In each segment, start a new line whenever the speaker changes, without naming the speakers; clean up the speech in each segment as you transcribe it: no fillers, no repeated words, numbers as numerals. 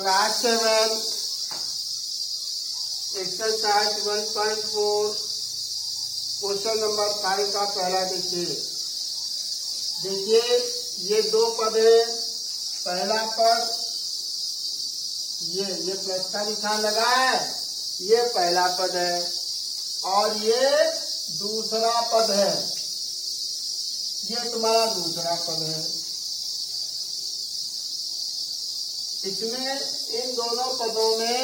Class 7 exercise 1.4 question number 5 का पहला देखिए ये दो पद है। पहला पद ये प्लस का निशान लगा है, ये पहला पद है और ये दूसरा पद है, ये तुम्हारा दूसरा पद है। इसमें इन दोनों पदों में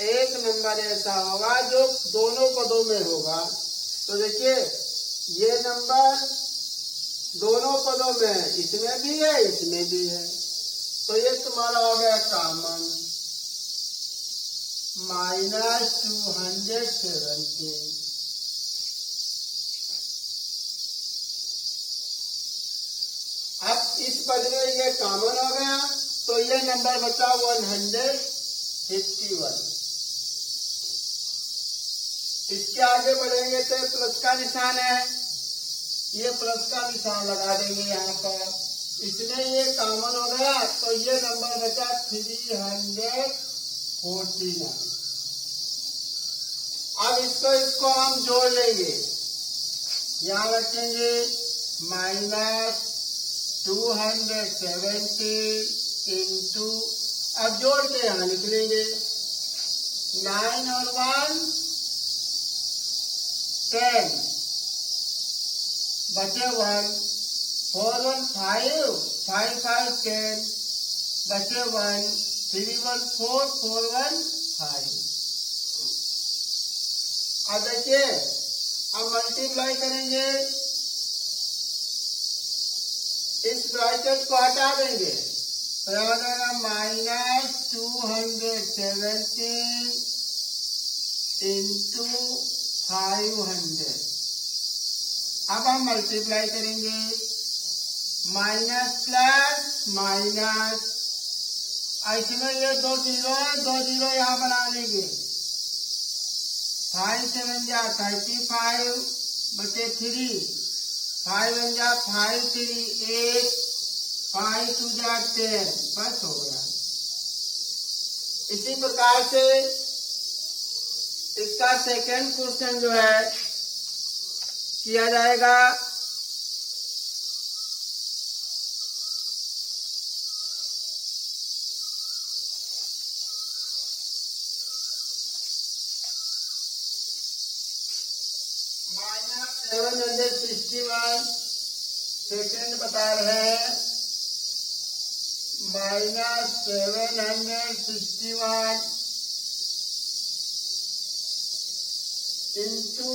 एक नंबर ऐसा होगा जो दोनों पदों में होगा। तो देखिए ये नंबर दोनों पदों में है, इसमें भी है इसमें भी है, तो ये तुम्हारा हो गया कॉमन -270। अब इस पद में ये कॉमन हो गया तो ये नंबर बचा 151। इसके आगे बढ़ेंगे तो प्लस का निशान है, ये प्लस का निशान लगा देंगे यहाँ पर। इसमें ये कॉमन हो गया तो ये नंबर बचा 349। अब इसको हम जोड़ लेंगे, यहाँ रखेंगे -270 इंटू, अब जोड़ के यहाँ लिख लेंगे 9 और 1 10 बचे 1, 4 1 5 5 5 10 बचे 1, 3 1 4 4 1 5। अब देखिए अब मल्टीप्लाई करेंगे, इस ब्रैकेट को हटा देंगे तो यहाँ जाएगा -270 इंटू 500। अब हम मल्टीप्लाई करेंगे, माइनस प्लस माइनस, इसमें ये 2 जीरो है, 2 जीरो यहाँ बना लेंगे। 5 7 जा 35 बचे 3, 5 1 जा 5 3 8, 5 2 जा 10, बस हो गया। इसी प्रकार से इसका सेकेंड क्वेश्चन जो है किया जाएगा। -761 सेकेंड बता रहे हैं, -761 into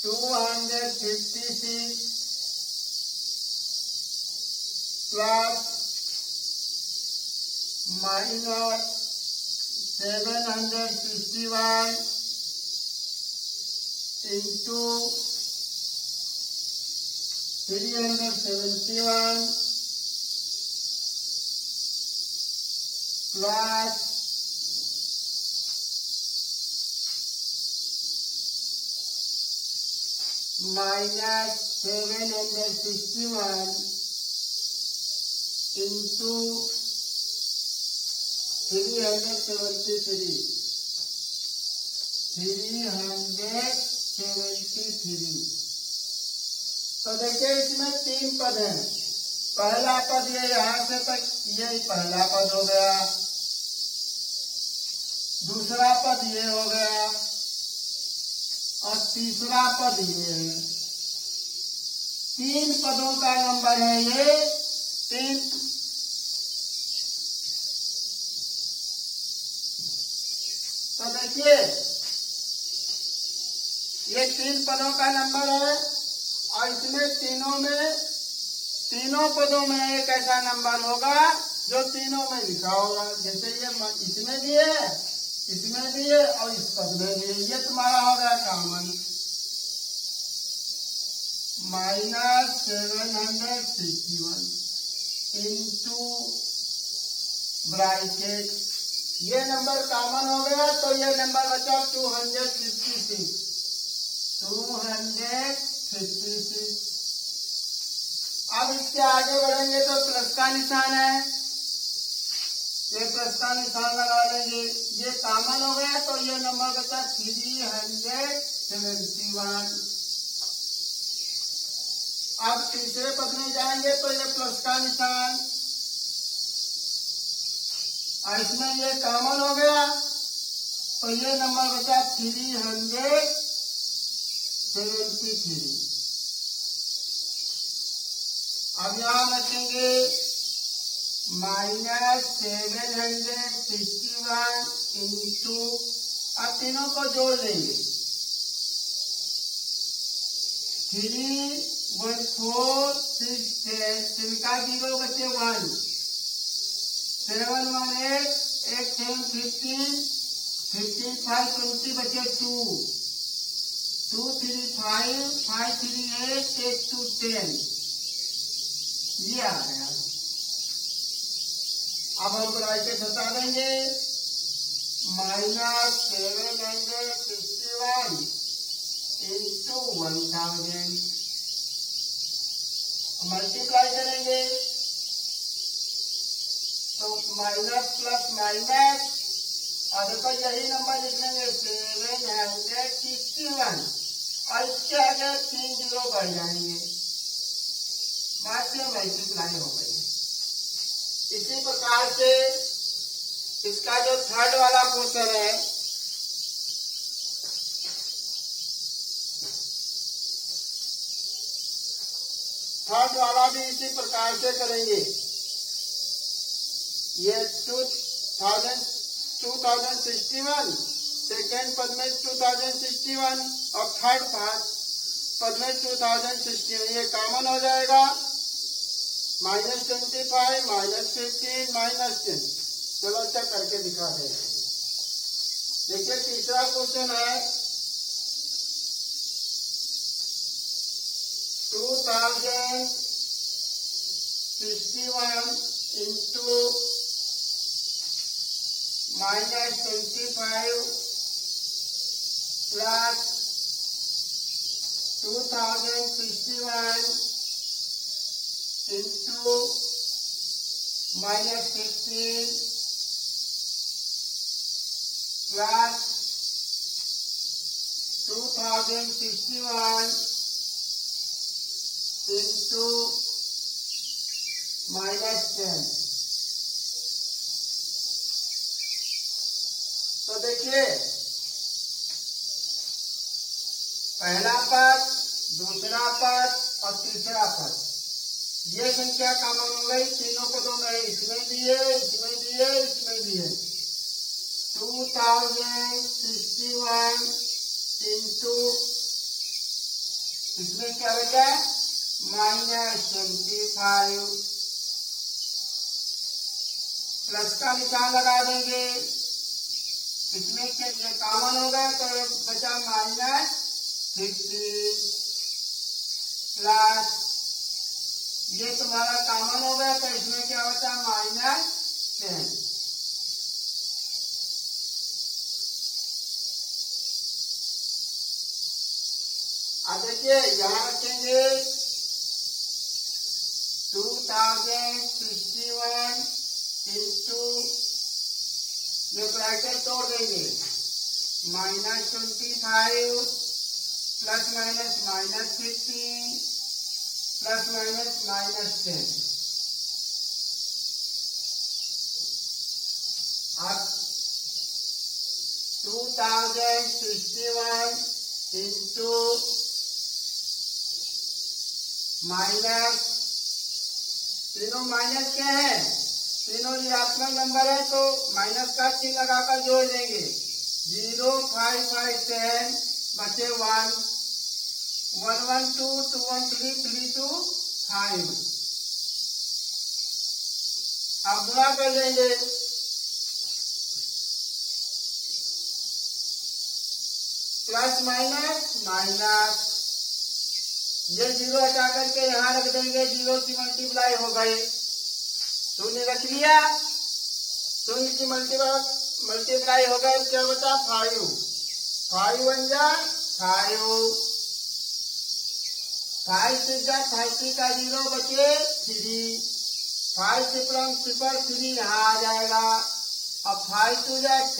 256 plus -761 into 371 plus -761 into 373 तो देखिए इसमें 3 पद हैं। पहला पद ये यहाँ से तक, ये पहला पद हो गया, दूसरा पद ये हो गया और तीसरा पद ये है। 3 पदों का नंबर है ये 3। तो देखिए ये 3 पदों का नंबर है और इसमें तीनों पदों में एक ऐसा नंबर होगा जो तीनों में लिखा होगा। जैसे ये इसमें भी है, इसमें भी है और इस पद में भी है। ये तुम्हारा हो गया कॉमन -761 इंटू ब्रैकेट, ये नंबर कॉमन हो गया तो ये नंबर बचा 256। अब इसके आगे बढ़ेंगे तो प्लस का निशान है, ये प्लस का निशान लगा लेंगे। ये कॉमन हो गया तो ये नंबर बचा 371। अब तीसरे पद में जाएंगे तो ये प्लस का निशान, और इसमें ये कॉमन हो गया तो ये नंबर बचा 373। अब यहां रखेंगे -761 इंटू, अब तीनों को जोड़ लेंगे। 3 1 4 6 10, तिनका 0 बचे 1, 7 1 8, 8 7 15, 15 5 20 बचे 2, 2 3 5, 5 3 8, 8 2 10, ये आ गया। अब हम ब्रैकेट हटा देंगे, -761 इंटू 1000, मल्टीप्लाई करेंगे तो माइनस प्लस माइनस, और देखो यही नंबर लिख लेंगे 761, और इसके आगे 3 जीरो बढ़ जाएंगे, बाद से मल्टीप्लाई हो गई। इसी प्रकार से इसका जो थर्ड वाला क्वेश्चन है, थर्ड वाला भी इसी प्रकार से करेंगे। ये 2061, सेकेंड पद में 2061 और थर्ड पद में 2061, ये कॉमन हो जाएगा, -25 -15 -10। चलो अच्छा करके दिखा दे। देखिए तीसरा क्वेश्चन है 2061 into -25 plus 2061 into -15 plus 2061 into -10। तो देखिए पहला पद, दूसरा पद और तीसरा पद, ये संख्या कॉमन हो गई, तीनों पदों में, इसमें भी है, इसमें भी है, इसमें भी है। 2061 इंटू, इसमें क्या बचा -25, प्लस का निशान लगा देंगे, इसमें क्या ये कॉमन हो गया तो बचा -15 प्लस, ये तुम्हारा कॉमन हो गया तो इसमें क्या बचा -10। अब देखिए यहाँ रखेंगे 2061 इंटू, ये ब्रैकेट तोड़ देंगे, -25 प्लस माइनस -15 प्लस माइनस -10। अब 2061 इंटू माइनस, तीनों माइनस के हैं, तीनों ऋणात्मक नंबर है तो माइनस का चिन्ह लगाकर जोड़ देंगे। 0 5 5 10 बचे 1 1 1 2 2 1 3 3 2 5। अब गुणा कर देंगे, प्लस माइनस माइनस, ये 0 हटा करके यहाँ रख देंगे, 0 की मल्टीप्लाई हो गई, शून्य रख लिया, शून्य की मल्टीप्लाई हो गए, क्या बचा 5 5 1 जा 5 5 6 30 का 0 बचे 3, 5 0 3 यहाँ आ जाएगा। अब 5 2 10।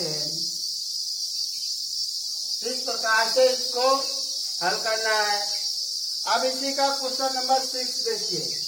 इस प्रकार से इसको हल करना है। अब इसी का क्वेश्चन नंबर 6 देखिए।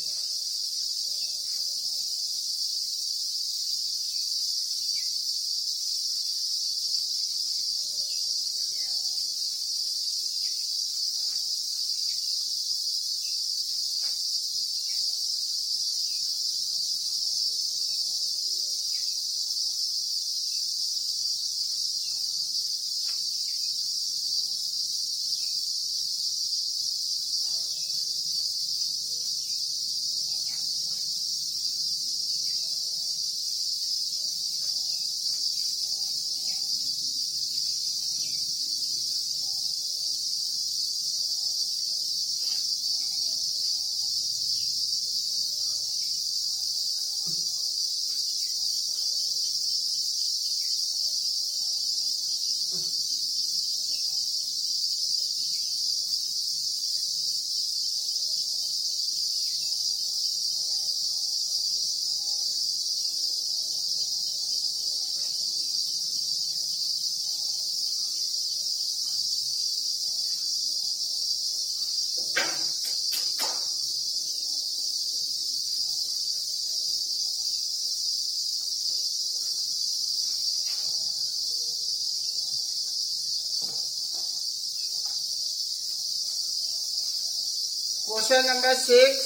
क्वेश्चन नंबर 6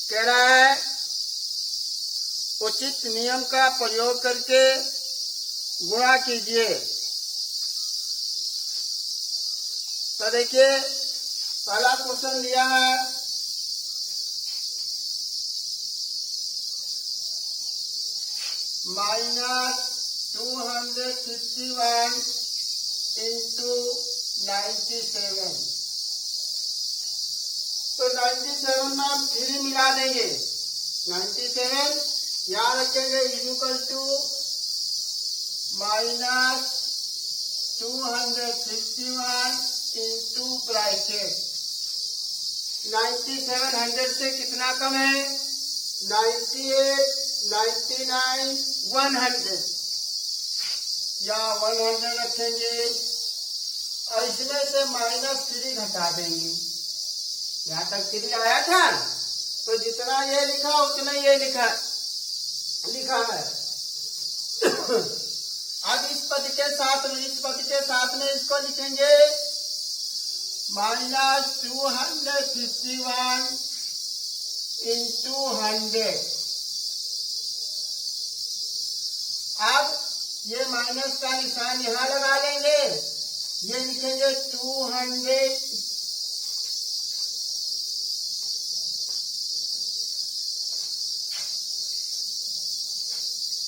कह रहा है उचित नियम का प्रयोग करके गुणा कीजिए। तो देखिए पहला क्वेश्चन दिया है -251 इंटू 97। तो 97 में हम 3 मिला देंगे। 97 यहाँ रखेंगे इक्वल टू -251 इंटू ब्रैकेट। 97 100 से कितना कम है? 98, 99, 100 या 100 रखेंगे और इसमें से -3 घटा देंगे। यहाँ तक 3 आया था, तो जितना ये लिखा उतना ये लिखा है। अब इस पद के साथ में इसको लिखेंगे -251 इंटू 100। अब ये माइनस का निशान यहाँ लगा लेंगे, ये लिखेंगे 200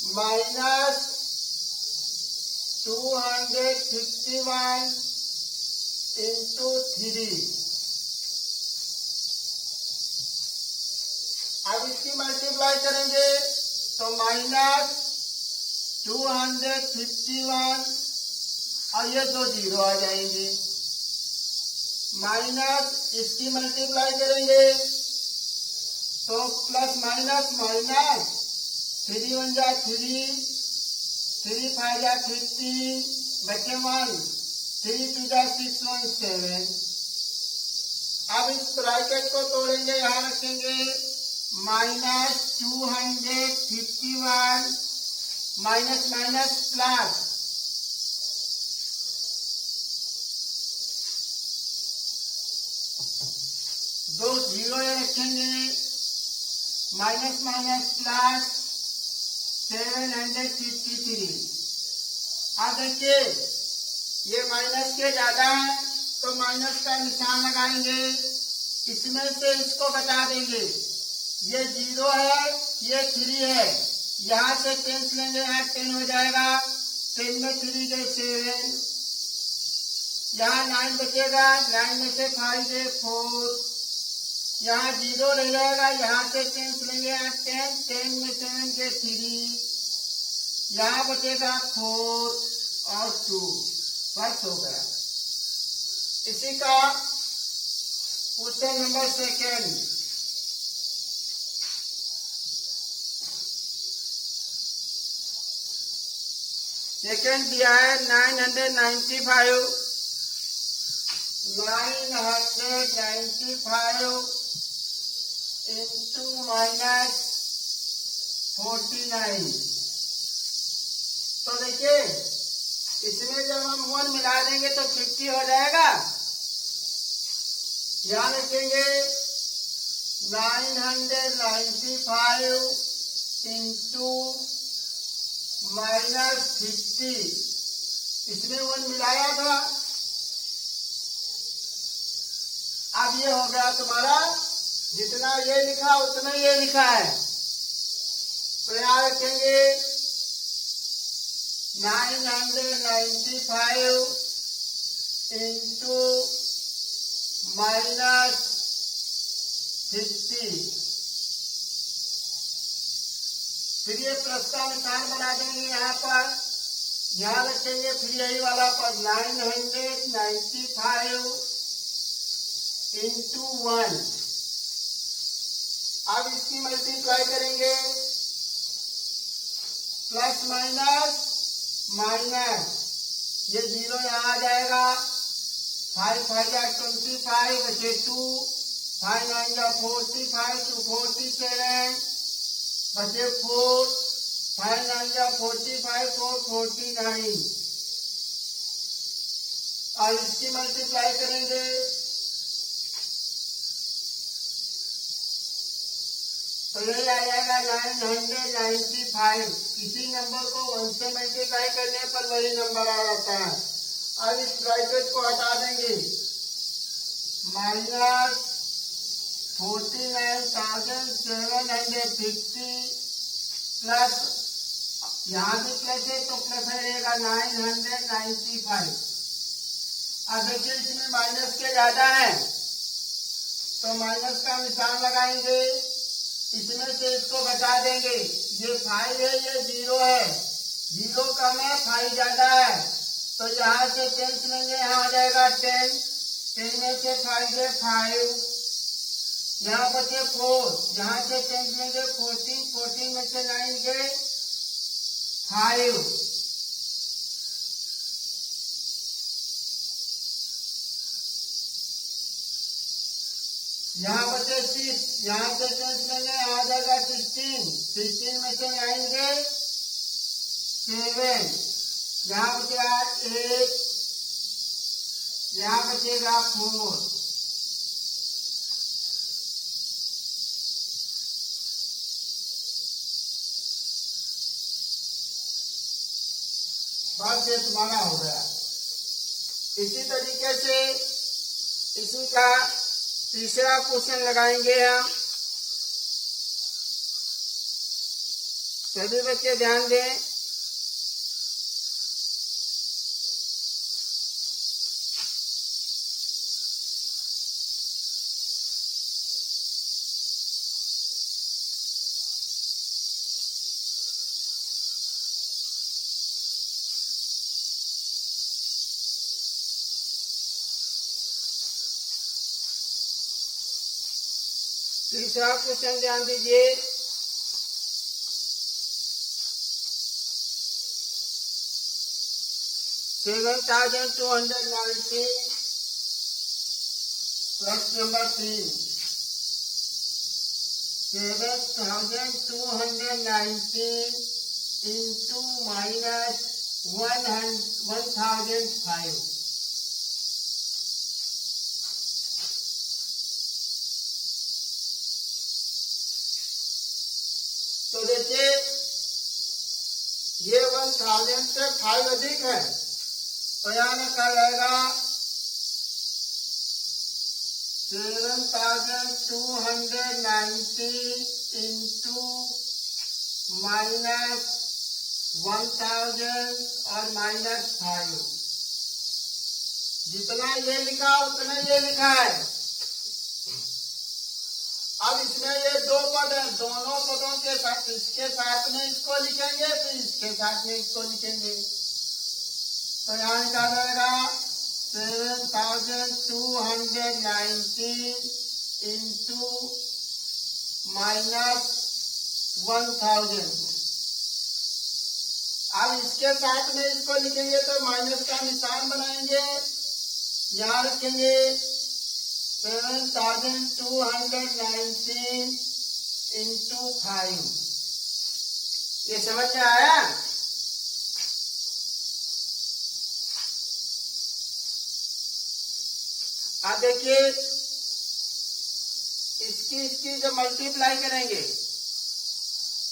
-251 इंटू 3। अब इसकी मल्टीप्लाई करेंगे तो -251 और ये 2 0 आ जाएंगे। माइनस इसकी मल्टीप्लाई करेंगे तो प्लस माइनस 3 1 जा 3, 3 5 जा 50, बचे 1, 3 2 जा 6 1 7। अब इस ब्रैकेट को तोड़ेंगे, यहाँ रखेंगे -251 माइनस माइनस प्लस, दो 0 रखेंगे, माइनस माइनस प्लस 753। अब देखिए ये माइनस के ज्यादा है तो माइनस का निशान लगाएंगे, इसमें से इसको घटा देंगे। ये 0 है, ये 3 है, यहाँ से 10 लेंगे, यहाँ 10 हो जाएगा। 10 में 3 गए 7, यहाँ 9 बचेगा, 9 में से 5 है 4, यहाँ 0 रह जाएगा, यहाँ से 10 लेंगे, यहाँ 10 में 7 के 3, यहाँ बचेगा 4 और 2, बस हो गया। इसी का क्वेश्चन नंबर सेकेंड, सेकेंड दिया है 995 इंटू -49। तो देखिए इसमें जब हम 1 मिला देंगे तो 50 हो जाएगा। यहाँ लिखेंगे 995 इंटू -50, इसमें 1 मिलाया था। अब ये हो गया तुम्हारा, जितना ये लिखा उतना ये लिखा है। तो यहाँ रखेंगे 995 इंटू -50, फिर ये प्लस का निशान बना देंगे यहाँ पर, यहाँ रखेंगे फिर यही वाला पर 995 इंटू 1। अब इसकी मल्टीप्लाई करेंगे, प्लस माइनस माइनस, ये 0 यहाँ आ जाएगा, 5 5 25 बचे 2, 5 9 45 2 47 बचे 4, 5 9 45 4 49। और इसकी मल्टीप्लाई करेंगे, तो ये आ जाएगा 995। किसी नंबर को 1 से मल्टीप्लाई करने पर वही नंबर आ जाता है। अब इस ब्रैकेट को हटा देंगे, -49,750 प्लस, यहाँ भी प्लस है तो प्लस रहेगा 995। अब देखिए इसमें माइनस के ज्यादा है तो माइनस का निशान लगाएंगे, इसमें से इसको घटा देंगे। ये 5 है, ये 0 है, 0 कम है 5 ज्यादा है, तो यहाँ से 10 लेंगे, यहाँ आ जाएगा 10, 10 में से 5 है 5, यहाँ बचे 4, यहाँ से 10 लेंगे 14, 14 में से 9 गए 5, यहाँ बचे 6, यहाँ से 10 लेंगे, आ जाएगा 16, 16 में से 9 गए 7, यहाँ बचेगा 8, यहाँ बचेगा 4। बस ये तुम्हारा हो गया। इसी तरीके से इसी का तीसरा क्वेश्चन लगाएंगे हम। सभी बच्चे ध्यान दें। तीसरा क्वेश्चन ध्यान दीजिए। 7,290 प्लस नंबर 3, 7,290 इंटू -1,005। तो देखिए ये 1000 से 5 अधिक है, तो यहाँ लिखा जाएगा 7,290 इंटू -1,000 और -5। जितना ये लिखा उतना ये लिखा है। अब इसमें ये 2 पद है, दोनों पदों के साथ, इसके साथ में इसको लिखेंगे फिर इसके साथ में इसको लिखेंगे। तो यहाँ लिखा जाएगा 7219 इंटू -1000। अब इसके साथ में इसको लिखेंगे तो माइनस का निशान बनाएंगे, यहाँ रखेंगे 7219 इंटू 5। ये समझ में आया? अब देखिए इसकी जब मल्टीप्लाई करेंगे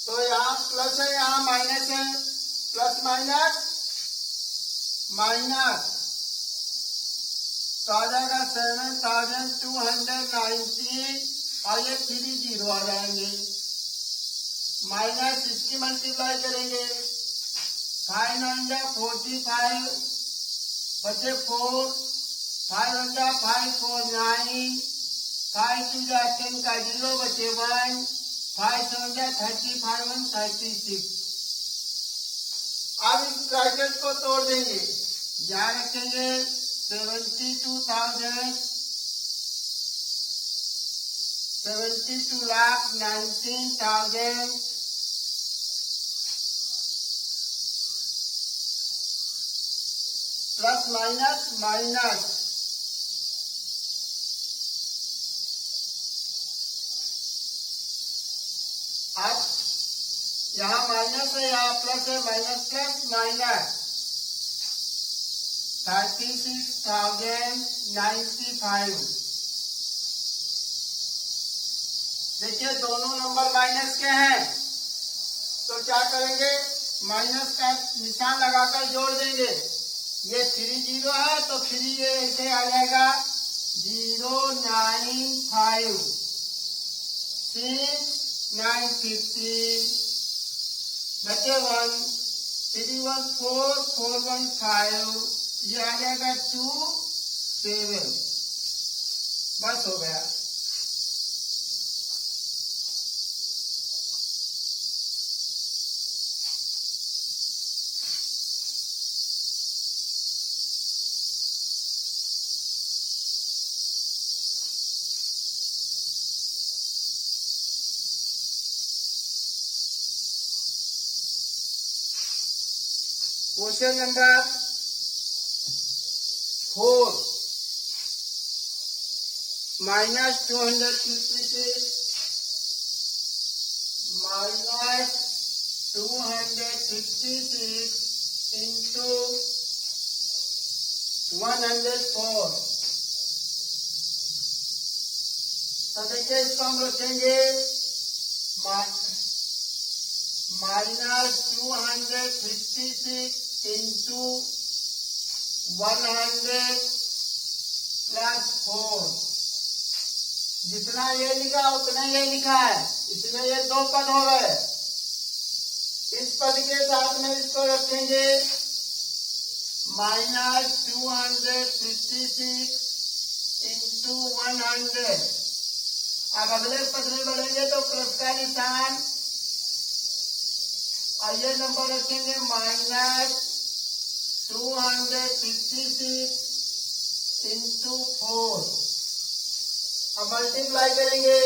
तो यहाँ प्लस है, यहाँ माइनस है, प्लस माइनस माइनस, तो आ जाएगा 7219 और ये 3 जीरो आ जाएंगे, माइनस इसकी मल्टीप्लाई करेंगे 5 9 जा 45 बचे 4, 5 1 जा 5 4 9, 5 2 जा 10 का 0 बचे 1, 5 7 जा 35 1 36। अब इस ब्रैकेट को तोड़ देंगे, यहाँ रखेंगे 72,19,000 प्लस माइनस माइनस, अब यहाँ माइनस है, यहाँ प्लस है, माइनस प्लस माइनस 36,095। देखिए दोनों नंबर माइनस के हैं, तो क्या करेंगे, माइनस का निशान लगाकर जोड़ देंगे। ये 3 जीरो है तो 3 ये ऐसे आ जाएगा 095 6 950 बचे 1 3 1 4 4 1 5, ये आ जाएगा 2 7। बस हो गया। Question number 4 -256 -256 into 104। तो देखिए इसको हम रखेंगे -256 इंटू 100 प्लस 4। जितना ये लिखा उतना ये लिखा है, इसमें ये 2 पद हो गए। इस पद के साथ में इसको रखेंगे -256 इंटू 100। अब अगले पद में बढ़ेंगे तो प्लस का निशान, और ये नंबर रखेंगे -256 इंटू 4। अब मल्टीप्लाई करेंगे,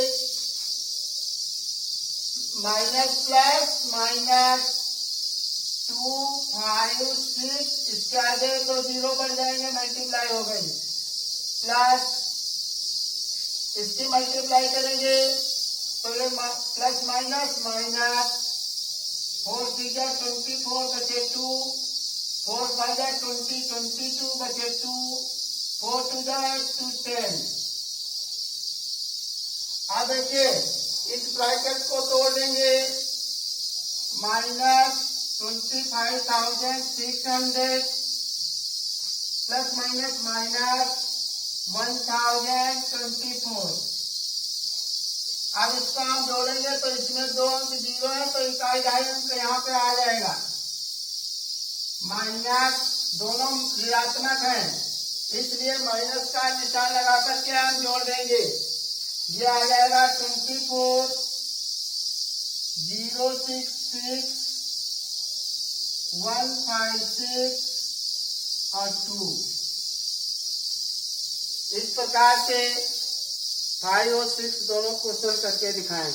माइनस प्लस माइनस 2 5 6, इसके आगे तो 0 बढ़ जाएंगे, मल्टीप्लाई हो गई, प्लस इसकी मल्टीप्लाई करेंगे तो ये प्लस माइनस माइनस 4 3 24 बचे 2, 4 5 20 22 बचे 2, 4 2 10। अब देखिए इस ब्रैकेट को तोड़ देंगे, -25,600 प्लस माइनस माइनस 1024। अब इसको हम जोड़ेंगे तो इसमें 2 अंक 0 है तो इकाई 2.5 अंक यहाँ पे आ जाएगा, माइनस दोनों ऋणात्मक हैं इसलिए माइनस का निशान लगा करके हम जोड़ देंगे। ये आ जाएगा 24 066 156 और 2। इस प्रकार से 5 और 6 दोनों क्वेश्चन करके दिखाएं।